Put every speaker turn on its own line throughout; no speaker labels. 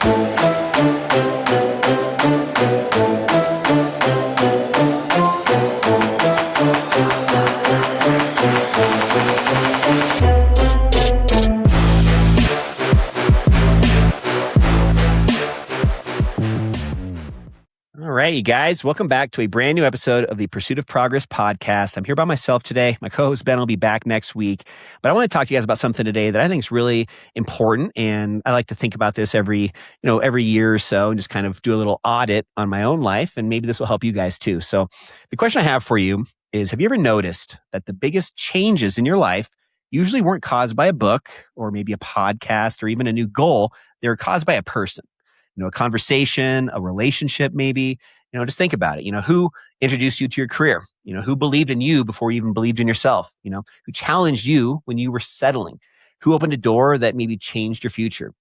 All right, you guys, welcome back to a brand new episode of the Pursuit of Progress podcast. I'm here by myself today. My co-host Ben will be back next week, but I want to talk to you guys about something today that I think is really important, and I like to think about this every year or so, and just kind of do a little audit on my own life, and maybe this will help you guys too. So, the question I have for you is: have you ever noticed that the biggest changes in your life usually weren't caused by a book or maybe a podcast or even a new goal? They were caused by a person. A conversation, a relationship, maybe. Just think about it. Who introduced you to your career? Who believed in you before you even believed in yourself? Who challenged you when you were settling? Who opened a door that maybe changed your future?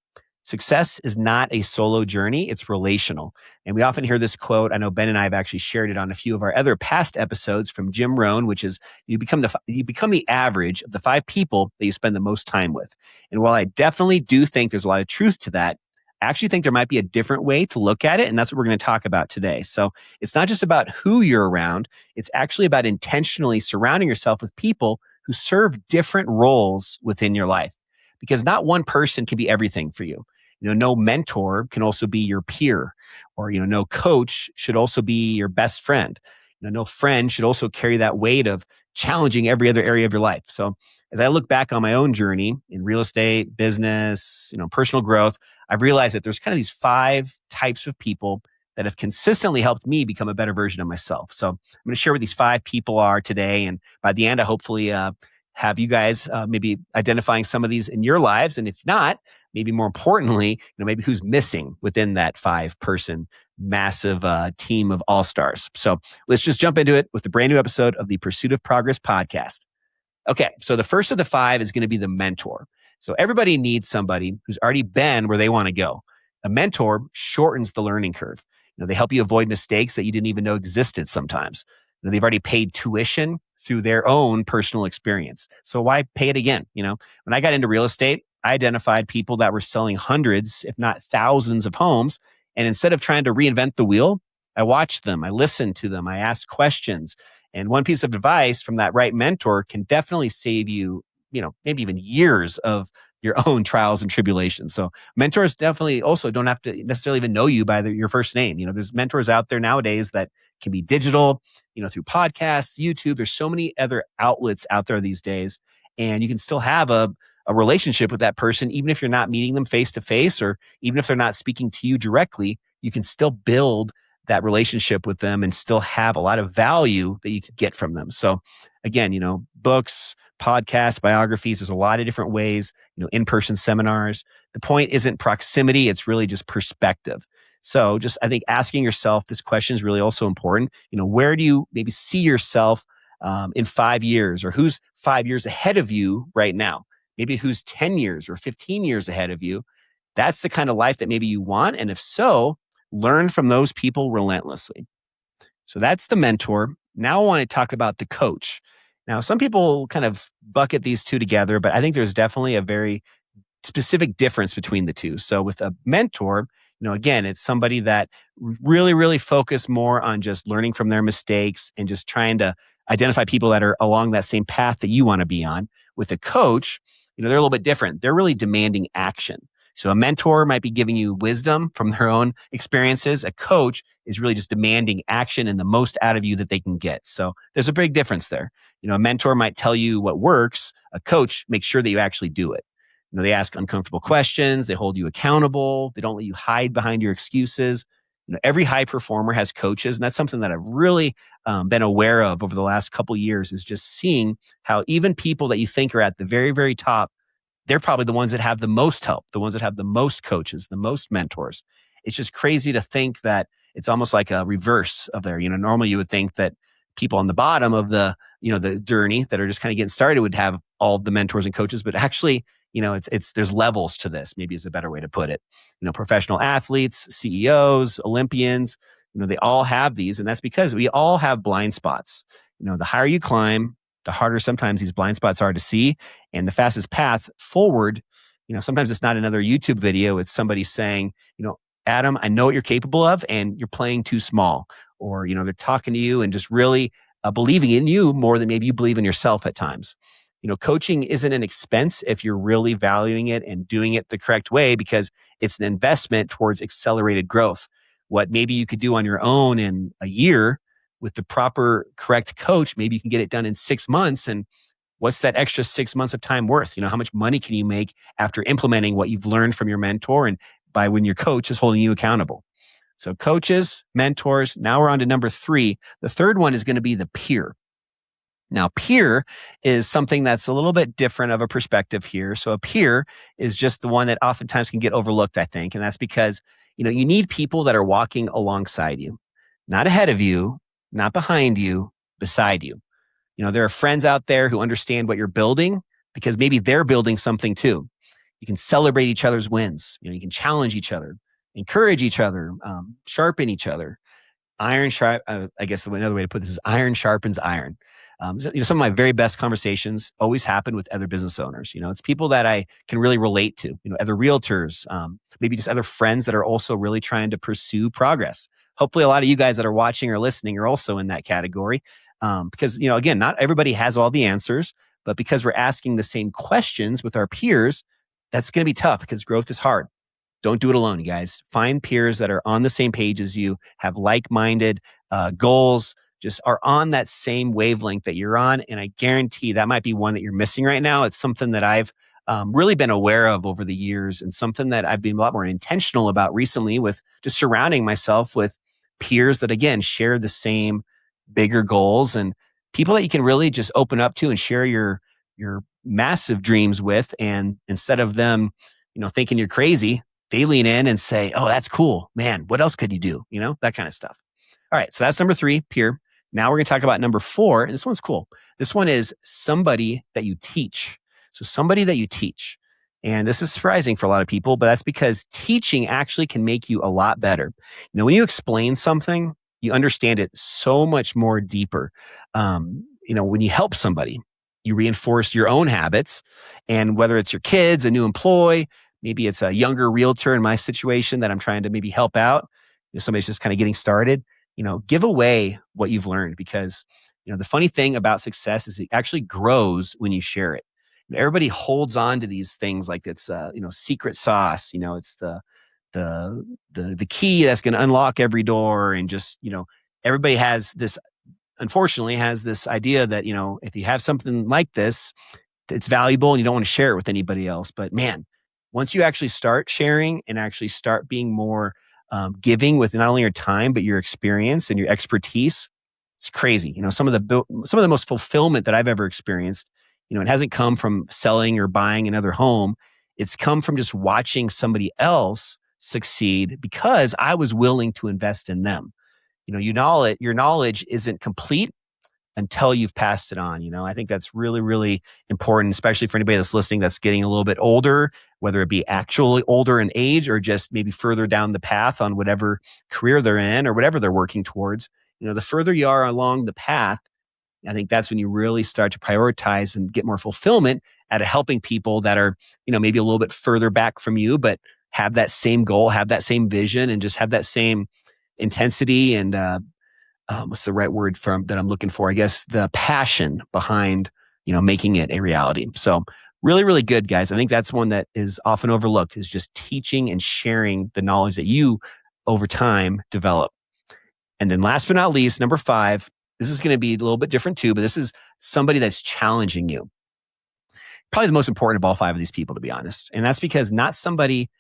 Success is not a solo journey, it's relational. And we often hear this quote. I know Ben and I have actually shared it on a few of our other past episodes from Jim Rohn, which is you become the average of the 5 people that you spend the most time with. And while I definitely do think there's a lot of truth to that, I actually think there might be a different way to look at it, and that's what we're going to talk about today. So it's not just about who you're around, it's actually about intentionally surrounding yourself with people who serve different roles within your life. Because not one person can be everything for you. No mentor can also be your peer, or no coach should also be your best friend. No friend should also carry that weight of challenging every other area of your life. So as I look back on my own journey in real estate, business, personal growth, I've realized that there's kind of these 5 types of people that have consistently helped me become a better version of myself. So I'm going to share what these 5 people are today. And by the end, I hopefully have you guys maybe identifying some of these in your lives. And if not, maybe more importantly, maybe who's missing within that 5-person massive team of all-stars. So let's just jump into it with a brand new episode of the Pursuit of Progress podcast. Okay, so the first of the 5 is going to be the mentor. So everybody needs somebody who's already been where they want to go. A mentor shortens the learning curve. They help you avoid mistakes that you didn't even know existed sometimes. They've already paid tuition through their own personal experience. So why pay it again? When I got into real estate, I identified people that were selling hundreds, if not thousands of homes. And instead of trying to reinvent the wheel, I watched them, I listened to them, I asked questions. And one piece of advice from that right mentor can definitely save you, maybe even years of your own trials and tribulations. So mentors definitely also don't have to necessarily even know you by your first name. There's mentors out there nowadays that can be digital, through podcasts, YouTube. There's so many other outlets out there these days. And you can still have a relationship with that person, even if you're not meeting them face to face, or even if they're not speaking to you directly, you can still build that relationship with them and still have a lot of value that you could get from them. So again, books, podcasts, biographies, there's a lot of different ways, in-person seminars. The point isn't proximity, it's really just perspective. So just, I think asking yourself this question is really also important. Where do you maybe see yourself in 5 years, or who's 5 years ahead of you right now? Maybe who's 10 years or 15 years ahead of you. That's the kind of life that maybe you want. And if so, learn from those people relentlessly. So that's the mentor. Now I want to talk about the coach. Now, some people kind of bucket these two together, but I think there's definitely a very specific difference between the two. So with a mentor, again, it's somebody that really, really focus more on just learning from their mistakes and just trying to identify people that are along that same path that you want to be on. With a coach, they're a little bit different. They're really demanding action. So a mentor might be giving you wisdom from their own experiences. A coach is really just demanding action and the most out of you that they can get. So there's a big difference there. A mentor might tell you what works. A coach makes sure that you actually do it. They ask uncomfortable questions. They hold you accountable. They don't let you hide behind your excuses. Every high performer has coaches. And that's something that I've really been aware of over the last couple of years, is just seeing how even people that you think are at the very, very top, they're probably the ones that have the most help, the ones that have the most coaches, the most mentors. It's just crazy to think that it's almost like a reverse of there. Normally you would think that people on the bottom of the journey that are just kind of getting started would have all the mentors and coaches, but actually, there's levels to this, maybe is a better way to put it. Professional athletes, CEOs, Olympians, they all have these, and that's because we all have blind spots. The higher you climb, the harder sometimes these blind spots are to see. And the fastest path forward Sometimes it's not another YouTube video. It's somebody saying, Adam, I know what you're capable of and you're playing too small. Or, they're talking to you and just really believing in you more than maybe you believe in yourself at times. Coaching isn't an expense if you're really valuing it and doing it the correct way, because it's an investment towards accelerated growth. What maybe you could do on your own in a year with the proper, correct coach, maybe you can get it done in 6 months. And what's that extra 6 months of time worth? How much money can you make after implementing what you've learned from your mentor and by when your coach is holding you accountable? So coaches, mentors. Now we're on to number 3. The third one is going to be the peer. Now, peer is something that's a little bit different of a perspective here. So a peer is just the one that oftentimes can get overlooked, I think. And that's because, you need people that are walking alongside you, not ahead of you, not behind you, beside you. There are friends out there who understand what you're building because maybe they're building something too. You can celebrate each other's wins. You can challenge each other, encourage each other, sharpen each other. Iron sharp. I guess another way to put this is iron sharpens iron. Some of my very best conversations always happen with other business owners. It's people that I can really relate to. Other realtors, maybe just other friends that are also really trying to pursue progress. Hopefully, a lot of you guys that are watching or listening are also in that category. Because again, not everybody has all the answers, but because we're asking the same questions with our peers, that's going to be tough because growth is hard. Don't do it alone, you guys. Find peers that are on the same page as you, have like-minded goals, just are on that same wavelength that you're on. And I guarantee that might be one that you're missing right now. It's something that I've really been aware of over the years, and something that I've been a lot more intentional about recently with just surrounding myself with peers that, again, share the same bigger goals and people that you can really just open up to and share your massive dreams with. And instead of them, thinking you're crazy, they lean in and say, oh, that's cool, man. What else could you do? That kind of stuff. All right. So that's number 3, peer. Now we're going to talk about number 4. And this one's cool. This one is somebody that you teach. So somebody that you teach. And this is surprising for a lot of people, but that's because teaching actually can make you a lot better. When you explain something, you understand it so much more deeper. When you help somebody, you reinforce your own habits. And whether it's your kids, a new employee, maybe it's a younger realtor in my situation that I'm trying to maybe help out. Somebody's just kind of getting started. Give away what you've learned, because, the funny thing about success is it actually grows when you share it. Everybody holds on to these things like it's, secret sauce. It's the key that's going to unlock every door. And just, everybody unfortunately has this idea that, if you have something like this, it's valuable and you don't want to share it with anybody else. But man, once you actually start sharing and actually start being more giving with not only your time, but your experience and your expertise, it's crazy. Some of the most fulfillment that I've ever experienced, it hasn't come from selling or buying another home. It's come from just watching somebody else succeed because I was willing to invest in them. Your knowledge isn't complete until you've passed it on. I think that's really, really important, especially for anybody that's listening that's getting a little bit older, whether it be actually older in age or just maybe further down the path on whatever career they're in or whatever they're working towards. The further you are along the path, I think that's when you really start to prioritize and get more fulfillment out of helping people that are, maybe a little bit further back from you, but have that same goal, have that same vision, and just have that same intensity and what's the right word that I'm looking for? I guess the passion behind, making it a reality. So really, really good, guys. I think that's one that is often overlooked, is just teaching and sharing the knowledge that you over time develop. And then last but not least, number 5, this is going to be a little bit different too, but this is somebody that's challenging you. Probably the most important of all 5 of these people, to be honest. And that's because not somebody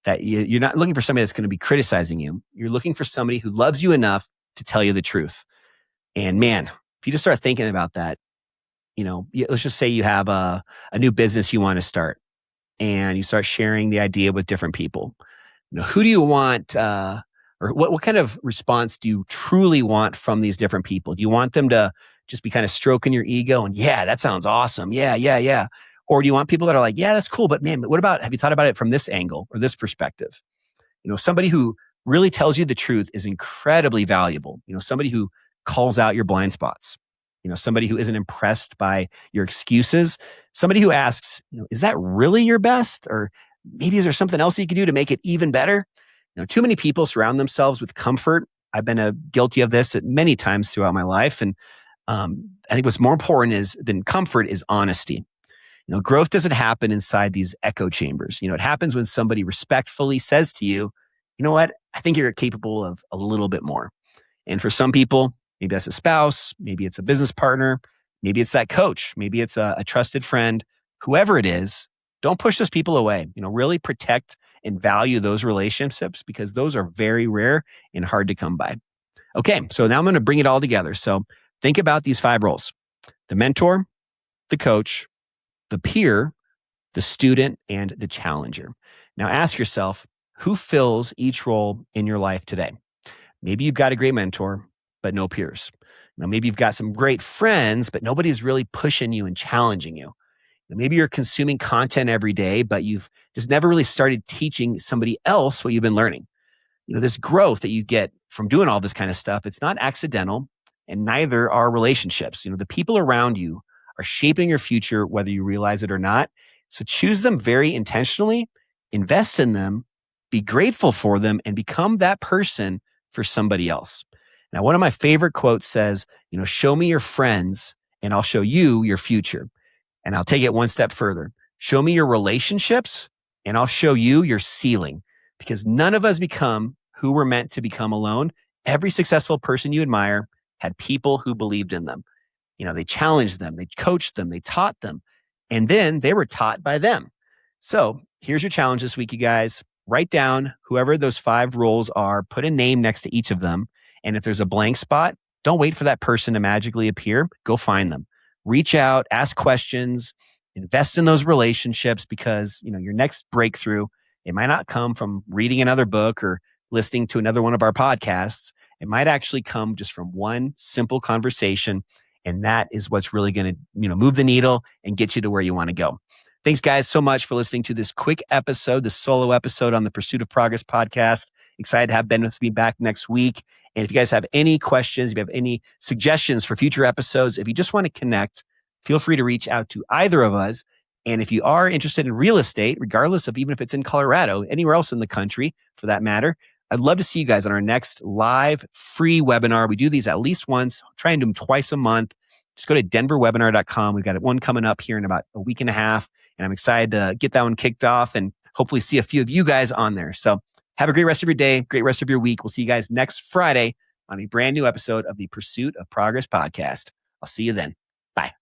that you're not looking for somebody that's going to be criticizing you. You're looking for somebody who loves you enough to tell you the truth. And man, if you just start thinking about that, let's just say you have a new business you want to start and you start sharing the idea with different people. Who do you want, or what kind of response do you truly want from these different people? Do you want them to just be kind of stroking your ego and, yeah, that sounds awesome. Yeah. Or do you want people that are like, yeah, that's cool, but man, have you thought about it from this angle or this perspective? Somebody who really tells you the truth is incredibly valuable. Somebody who calls out your blind spots. somebody who isn't impressed by your excuses, somebody who asks, is that really your best? Or maybe is there something else you can do to make it even better? Too many people surround themselves with comfort. I've been guilty of this at many times throughout my life. And I think what's more important than comfort is honesty. Growth doesn't happen inside these echo chambers. It happens when somebody respectfully says to you, you know what? I think you're capable of a little bit more. And for some people, maybe that's a spouse, maybe it's a business partner, maybe it's that coach, maybe it's a trusted friend, whoever it is, don't push those people away. Really protect and value those relationships because those are very rare and hard to come by. Okay, so now I'm going to bring it all together. So think about these 5 roles: the mentor, the coach, the peer, the student, and the challenger. Now ask yourself, who fills each role in your life today? Maybe you've got a great mentor, but no peers. Maybe you've got some great friends, but nobody's really pushing you and challenging you. Maybe you're consuming content every day, but you've just never really started teaching somebody else what you've been learning. This growth that you get from doing all this kind of stuff, it's not accidental, and neither are relationships. The people around you are shaping your future, whether you realize it or not. So choose them very intentionally, invest in them, be grateful for them, and become that person for somebody else. Now, one of my favorite quotes says, show me your friends and I'll show you your future. And I'll take it one step further. Show me your relationships and I'll show you your ceiling, because none of us become who we're meant to become alone. Every successful person you admire had people who believed in them. They challenged them, they coached them, they taught them, and then they were taught by them. So here's your challenge this week, you guys. Write down whoever those 5 roles are, put a name next to each of them. And if there's a blank spot, don't wait for that person to magically appear. Go find them. Reach out, ask questions, invest in those relationships, because your next breakthrough, it might not come from reading another book or listening to another one of our podcasts. It might actually come just from one simple conversation. And that is what's really going to, move the needle and get you to where you want to go. Thanks, guys, so much for listening to this quick episode, this solo episode on the Pursuit of Progress podcast. Excited to have Ben with me back next week. And if you guys have any questions, if you have any suggestions for future episodes, if you just want to connect, feel free to reach out to either of us. And if you are interested in real estate, regardless of even if it's in Colorado, anywhere else in the country for that matter, I'd love to see you guys on our next live free webinar. We do these at least once, try and do them twice a month. Just go to denverwebinar.com. We've got one coming up here in about a week and a half, and I'm excited to get that one kicked off and hopefully see a few of you guys on there. So have a great rest of your day, great rest of your week. We'll see you guys next Friday on a brand new episode of the Pursuit of Progress podcast. I'll see you then. Bye.